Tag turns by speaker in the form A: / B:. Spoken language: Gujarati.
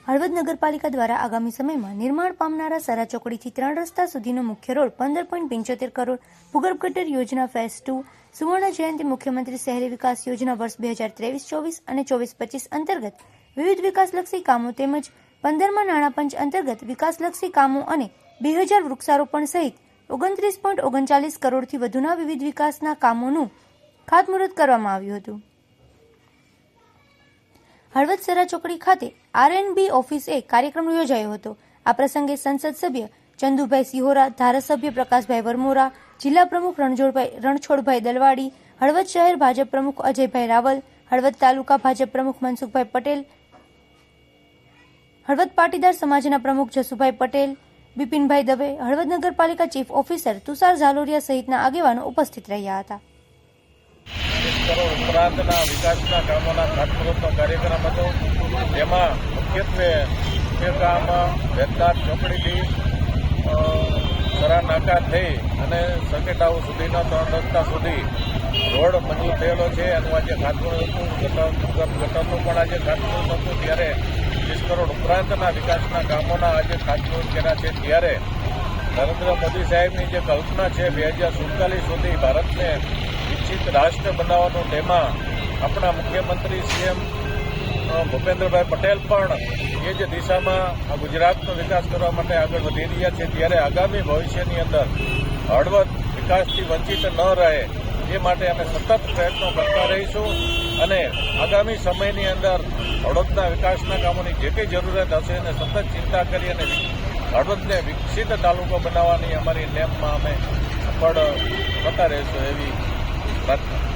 A: હળવદ નગરપાલિકા દ્વારા આગામી સમયમાં નિર્માણ પામનારા સરા ચોકડીથી 3 રસ્તા સુધીનો મુખ્ય રોડ 15.75 કરોડ, ભૂગર્ભ ગટર યોજના ફેઝ 2, સુવર્ણ જયંતિ મુખ્યમંત્રી શહેરી વિકાસ યોજના વર્ષ 2023-24 અને 24-25 અંતર્ગત વિવિધ વિકાસલક્ષી કામો તેમજ 15મા નાણાપંચ અંતર્ગત વિકાસલક્ષી કામો અને 2000 વૃક્ષારોપણ સહિત 29.39 કરોડથી વધુના વિવિધ વિકાસના કામોનું ખાતમુહૂર્ત કરવામાં આવ્યું હતું. હળવદ સરા ચોકડી ખાતે R&B ઓફિસે કાર્યક્રમ યોજાયો હતો. આ પ્રસંગે સંસદ સભ્ય ચંદુભાઈ સિહોરા, ધારાસભ્ય પ્રકાશભાઈ વરમોરા, જિલ્લા પ્રમુખ રણછોડભાઈ દલવાડી, હળવદ શહેર ભાજપ પ્રમુખ અજયભાઈ રાવલ, હળવદ તાલુકા ભાજપ પ્રમુખ મનસુખભાઈ પટેલ, હળવદ પાટીદાર સમાજના પ્રમુખ જસુભાઈ પટેલ, બિપિનભાઈ દવે, હળવદ નગરપાલિકા ચીફ ઓફિસર તુષાર ઝાલોરિયા સહિતના આગેવાનો ઉપસ્થિત રહ્યા હતા.
B: ઉપરાંતના વિકાસના કામોના ખાતમુહૂર્તનો કાર્યક્રમ હતો. જેમાં મુખ્યત્વે મુખ્ય કામ વેદનાથ ચોકડીથી સરા નાકા થઈ અને સર્કિટ હાઉસ સુધીના 3 રસ્તા સુધી રોડ મંજૂર થયેલો છે. એનું આજે ખાતમુહૂર્ત હતું. ગટરનું પણ આજે ખાતમુહૂર્ત હતું. ત્યારે 20 કરોડ ઉપરાંતના વિકાસના કામોના આજે ખાતમુહૂર્ત કર્યા છે. ત્યારે નરેન્દ્ર મોદી સાહેબની જે કલ્પના છે 2047 સુધી ભારતને વિકસિત રાષ્ટ્ર બનાવવાનું, તેમાં આપણા મુખ્યમંત્રી CM ભૂપેન્દ્રભાઈ પટેલ પણ એ જ દિશામાં ગુજરાતનો વિકાસ કરવા માટે આગળ વધી રહ્યા છે. ત્યારે આગામી ભવિષ્યની અંદર હળવદ વિકાસથી વંચિત ન રહે એ માટે અમે સતત પ્રયત્નો કરતા રહીશું અને આગામી સમયની અંદર હળવદના વિકાસના કામોની જે કંઈ જરૂરિયાત હશે એને સતત ચિંતા કરી અને હળવદને વિકસિત તાલુકો બનાવવાની અમારી નેમમાં અમે સફળ થતા રહીશું એવી પ્રાર્થના.